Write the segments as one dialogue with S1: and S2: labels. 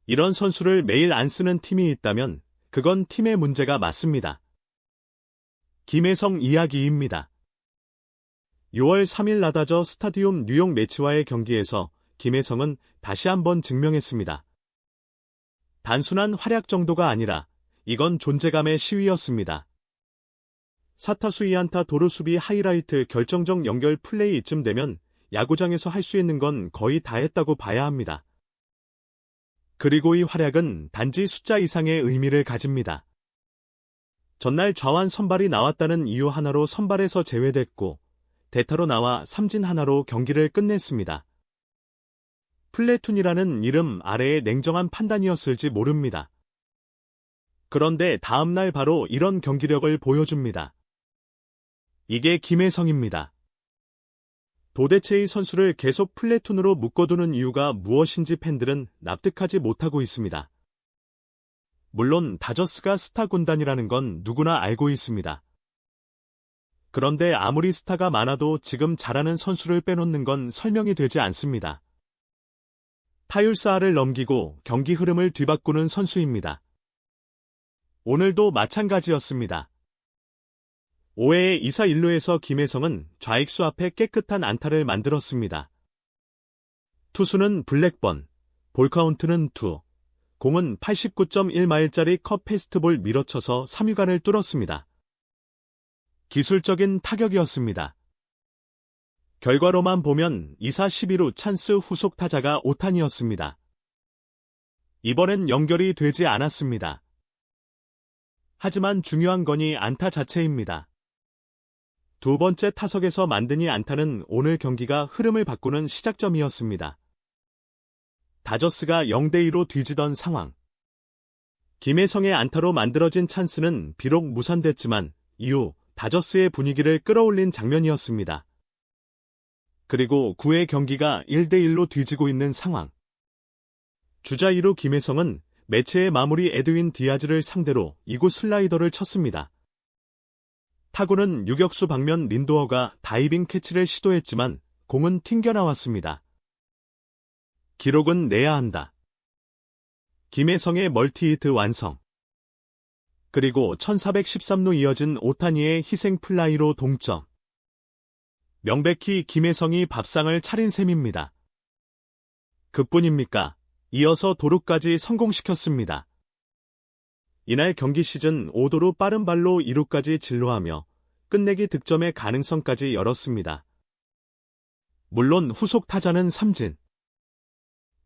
S1: 이런 선수를 매일 안 쓰는 팀이 있다면 그건 팀의 문제가 맞습니다. 김혜성 이야기입니다. 6월 3일 라다저 스타디움 뉴욕 매치와의 경기에서 김혜성은 다시 한번 증명했습니다. 단순한 활약 정도가 아니라 이건 존재감의 시위였습니다. 4타수 2안타 도루 수비 하이라이트 결정적 연결 플레이 이쯤 되면 야구장에서 할 수 있는 건 거의 다 했다고 봐야 합니다. 그리고 이 활약은 단지 숫자 이상의 의미를 가집니다. 전날 좌완 선발이 나왔다는 이유 하나로 선발에서 제외됐고 대타로 나와 삼진 하나로 경기를 끝냈습니다. 플래툰이라는 이름 아래의 냉정한 판단이었을지 모릅니다. 그런데 다음날 바로 이런 경기력을 보여줍니다. 이게 김혜성입니다. 도대체 이 선수를 계속 플래툰으로 묶어두는 이유가 무엇인지 팬들은 납득하지 못하고 있습니다. 물론 다저스가 스타 군단이라는 건 누구나 알고 있습니다. 그런데 아무리 스타가 많아도 지금 잘하는 선수를 빼놓는 건 설명이 되지 않습니다. 타율사를 넘기고 경기 흐름을 뒤바꾸는 선수입니다. 오늘도 마찬가지였습니다. 5회의 2사 1루에서 김혜성은 좌익수 앞에 깨끗한 안타를 만들었습니다. 투수는 블랙번, 볼카운트는 2, 공은 89.1마일짜리 컷 패스트볼 밀어쳐서 3루간을 뚫었습니다. 기술적인 타격이었습니다. 결과로만 보면 2사 12루 찬스 후속 타자가 오타니였습니다. 이번엔 연결이 되지 않았습니다. 하지만 중요한 건이 안타 자체입니다. 두 번째 타석에서 만든 이 안타는 오늘 경기가 흐름을 바꾸는 시작점이었습니다. 다저스가 0대2로 뒤지던 상황. 김혜성의 안타로 만들어진 찬스는 비록 무산됐지만 이후 다저스의 분위기를 끌어올린 장면이었습니다. 그리고 9회 경기가 1대1로 뒤지고 있는 상황. 주자 2루 김혜성은 매체의 마무리 에드윈 디아즈를 상대로 2구 슬라이더를 쳤습니다. 타구는 유격수 방면 린도어가 다이빙 캐치를 시도했지만 공은 튕겨나왔습니다. 기록은 내야 한다. 김혜성의 멀티히트 완성. 그리고 1413루 이어진 오타니의 희생 플라이로 동점. 명백히 김혜성이 밥상을 차린 셈입니다. 그뿐입니까? 이어서 도루까지 성공시켰습니다. 이날 경기 시즌 5도루 빠른 발로 2루까지 진로하며 끝내기 득점의 가능성까지 열었습니다. 물론 후속 타자는 삼진.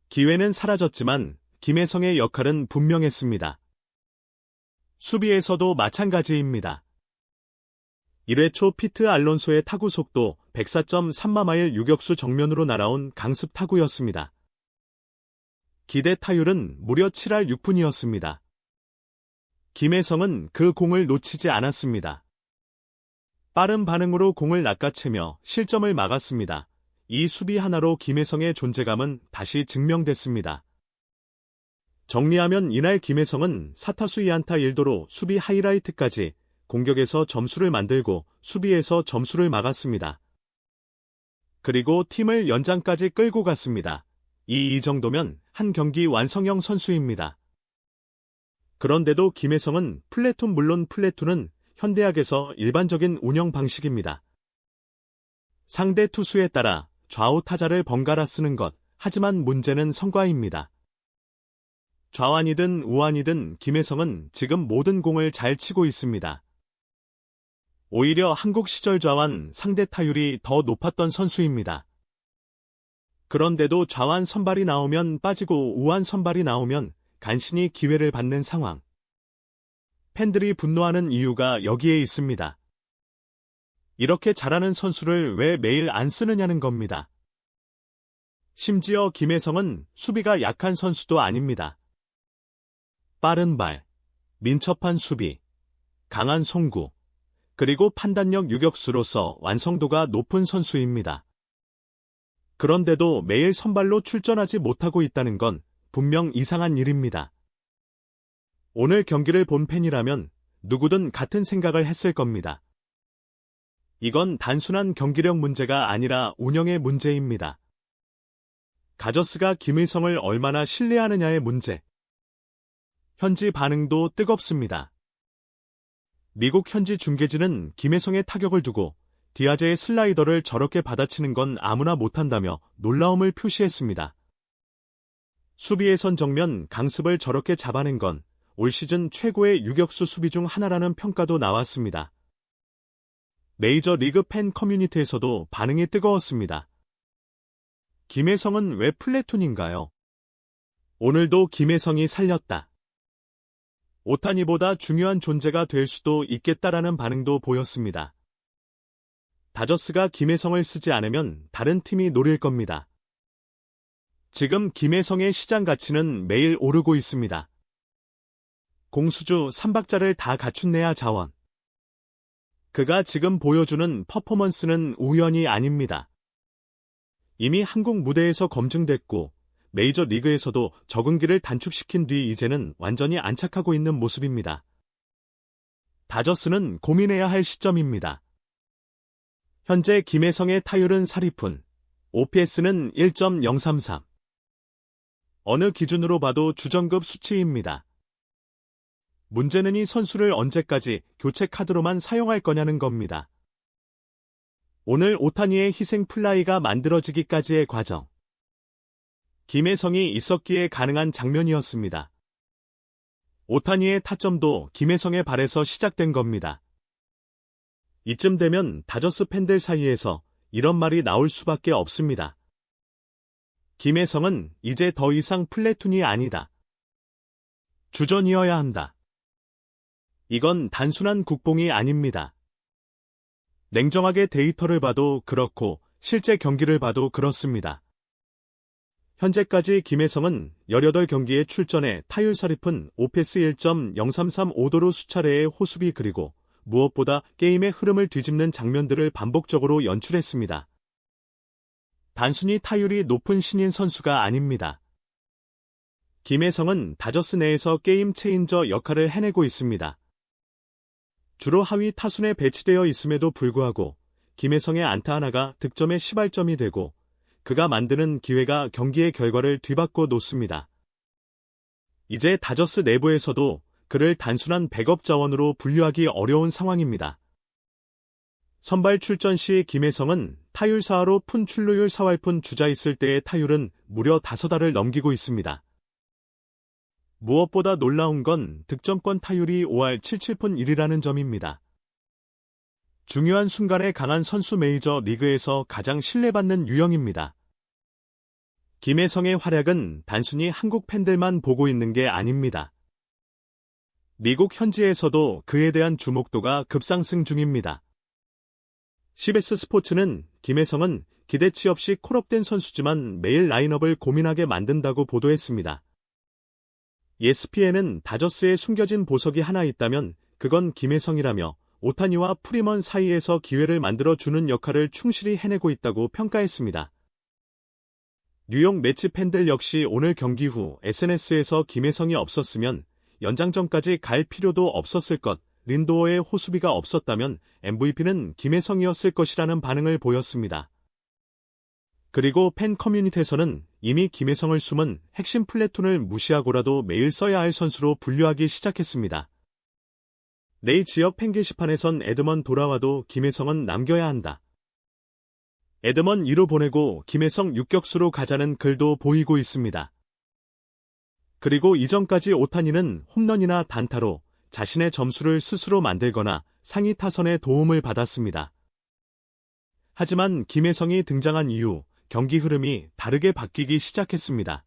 S1: 기회는 사라졌지만 김혜성의 역할은 분명했습니다. 수비에서도 마찬가지입니다. 1회 초 피트 알론소의 타구 속도 104.3마일 유격수 정면으로 날아온 강습 타구였습니다. 기대 타율은 무려 7할 6푼이었습니다. 김혜성은 그 공을 놓치지 않았습니다. 빠른 반응으로 공을 낚아채며 실점을 막았습니다. 이 수비 하나로 김혜성의 존재감은 다시 증명됐습니다. 정리하면 이날 김혜성은 4타수 2안타 1도로 수비 하이라이트까지 공격에서 점수를 만들고 수비에서 점수를 막았습니다. 그리고 팀을 연장까지 끌고 갔습니다. 이 정도면 한 경기 완성형 선수입니다. 그런데도 김혜성은 물론 플래툰은 현대학에서 일반적인 운영 방식입니다. 상대 투수에 따라 좌우 타자를 번갈아 쓰는 것, 하지만 문제는 성과입니다. 좌완이든 우완이든 김혜성은 지금 모든 공을 잘 치고 있습니다. 오히려 한국 시절 좌완 상대 타율이 더 높았던 선수입니다. 그런데도 좌완 선발이 나오면 빠지고 우완 선발이 나오면 간신히 기회를 받는 상황. 팬들이 분노하는 이유가 여기에 있습니다. 이렇게 잘하는 선수를 왜 매일 안 쓰느냐는 겁니다. 심지어 김혜성은 수비가 약한 선수도 아닙니다. 빠른 발, 민첩한 수비, 강한 송구, 그리고 판단력 유격수로서 완성도가 높은 선수입니다. 그런데도 매일 선발로 출전하지 못하고 있다는 건 분명 이상한 일입니다. 오늘 경기를 본 팬이라면 누구든 같은 생각을 했을 겁니다. 이건 단순한 경기력 문제가 아니라 운영의 문제입니다. 다저스가 김혜성을 얼마나 신뢰하느냐의 문제. 현지 반응도 뜨겁습니다. 미국 현지 중계진은 김혜성의 타격을 두고 디아즈의 슬라이더를 저렇게 받아치는 건 아무나 못한다며 놀라움을 표시했습니다. 수비에선 정면 강습을 저렇게 잡아낸 건 올 시즌 최고의 유격수 수비 중 하나라는 평가도 나왔습니다. 메이저리그 팬 커뮤니티에서도 반응이 뜨거웠습니다. 김혜성은 왜 플래툰인가요? 오늘도 김혜성이 살렸다. 오타니보다 중요한 존재가 될 수도 있겠다라는 반응도 보였습니다. 다저스가 김혜성을 쓰지 않으면 다른 팀이 노릴 겁니다. 지금 김혜성의 시장 가치는 매일 오르고 있습니다. 공수주 3박자를 다 갖춘내야 자원. 그가 지금 보여주는 퍼포먼스는 우연이 아닙니다. 이미 한국 무대에서 검증됐고 메이저리그에서도 적응기를 단축시킨 뒤 이제는 완전히 안착하고 있는 모습입니다. 다저스는 고민해야 할 시점입니다. 현재 김혜성의 타율은 4리푼, OPS는 1.033. 어느 기준으로 봐도 주전급 수치입니다. 문제는 이 선수를 언제까지 교체 카드로만 사용할 거냐는 겁니다. 오늘 오타니의 희생 플라이가 만들어지기까지의 과정. 김혜성이 있었기에 가능한 장면이었습니다. 오타니의 타점도 김혜성의 발에서 시작된 겁니다. 이쯤 되면 다저스 팬들 사이에서 이런 말이 나올 수밖에 없습니다. 김혜성은 이제 더 이상 플래툰이 아니다. 주전이어야 한다. 이건 단순한 국뽕이 아닙니다. 냉정하게 데이터를 봐도 그렇고 실제 경기를 봐도 그렇습니다. 현재까지 김혜성은 18경기에 출전해 타율 4리푼, OPS 1.033-5도로 수차례의 호수비 그리고 무엇보다 게임의 흐름을 뒤집는 장면들을 반복적으로 연출했습니다. 단순히 타율이 높은 신인 선수가 아닙니다. 김혜성은 다저스 내에서 게임 체인저 역할을 해내고 있습니다. 주로 하위 타순에 배치되어 있음에도 불구하고 김혜성의 안타 하나가 득점의 시발점이 되고 그가 만드는 기회가 경기의 결과를 뒤바꿔 놓습니다. 이제 다저스 내부에서도 그를 단순한 백업 자원으로 분류하기 어려운 상황입니다. 선발 출전 시 김혜성은 타율 4하로 푼 출루율 4할 주자 있을 때의 타율은 무려 5할을 넘기고 있습니다. 무엇보다 놀라운 건 득점권 타율이 5할 77푼 1이라는 점입니다. 중요한 순간에 강한 선수 메이저 리그에서 가장 신뢰받는 유형입니다. 김혜성의 활약은 단순히 한국 팬들만 보고 있는 게 아닙니다. 미국 현지에서도 그에 대한 주목도가 급상승 중입니다. CBS 스포츠는 김혜성은 기대치 없이 콜업된 선수지만 매일 라인업을 고민하게 만든다고 보도했습니다. ESPN은 다저스에 숨겨진 보석이 하나 있다면 그건 김혜성이라며 오타니와 프리먼 사이에서 기회를 만들어주는 역할을 충실히 해내고 있다고 평가했습니다. 뉴욕 매치 팬들 역시 오늘 경기 후 SNS에서 김혜성이 없었으면 연장전까지 갈 필요도 없었을 것, 린도어의 호수비가 없었다면 MVP는 김혜성이었을 것이라는 반응을 보였습니다. 그리고 팬 커뮤니티에서는 이미 김혜성을 숨은 핵심 플래툰을 무시하고라도 매일 써야 할 선수로 분류하기 시작했습니다. 내 지역 팬 게시판에선 에드먼 돌아와도 김혜성은 남겨야 한다. 에드먼 2루 보내고 김혜성 유격수로 가자는 글도 보이고 있습니다. 그리고 이전까지 오타니는 홈런이나 단타로 자신의 점수를 스스로 만들거나 상위 타선의 도움을 받았습니다. 하지만 김혜성이 등장한 이후 경기 흐름이 다르게 바뀌기 시작했습니다.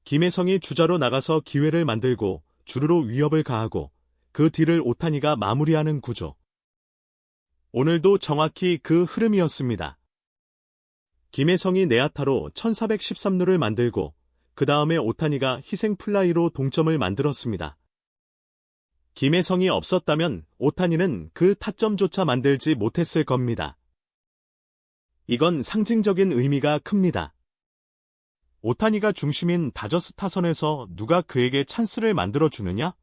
S1: 김혜성이 주자로 나가서 기회를 만들고 주루로 위협을 가하고 그 뒤를 오타니가 마무리하는 구조. 오늘도 정확히 그 흐름이었습니다. 김혜성이 내야타로 1413루를 만들고 그 다음에 오타니가 희생 플라이로 동점을 만들었습니다. 김혜성이 없었다면 오타니는 그 타점조차 만들지 못했을 겁니다. 이건 상징적인 의미가 큽니다. 오타니가 중심인 다저스 타선에서 누가 그에게 찬스를 만들어주느냐?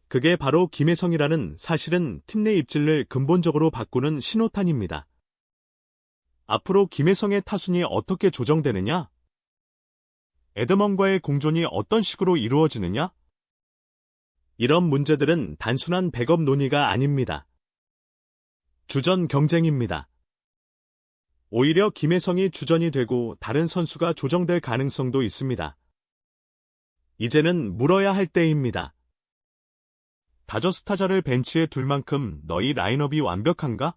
S1: 그게 바로 김혜성이라는 사실은 팀 내 입질을 근본적으로 바꾸는 신호탄입니다. 앞으로 김혜성의 타순이 어떻게 조정되느냐? 에드먼과의 공존이 어떤 식으로 이루어지느냐? 이런 문제들은 단순한 백업 논의가 아닙니다. 주전 경쟁입니다. 오히려 김혜성이 주전이 되고 다른 선수가 조정될 가능성도 있습니다. 이제는 물어야 할 때입니다. 다저스 타자를 벤치에 둘 만큼 너희 라인업이 완벽한가?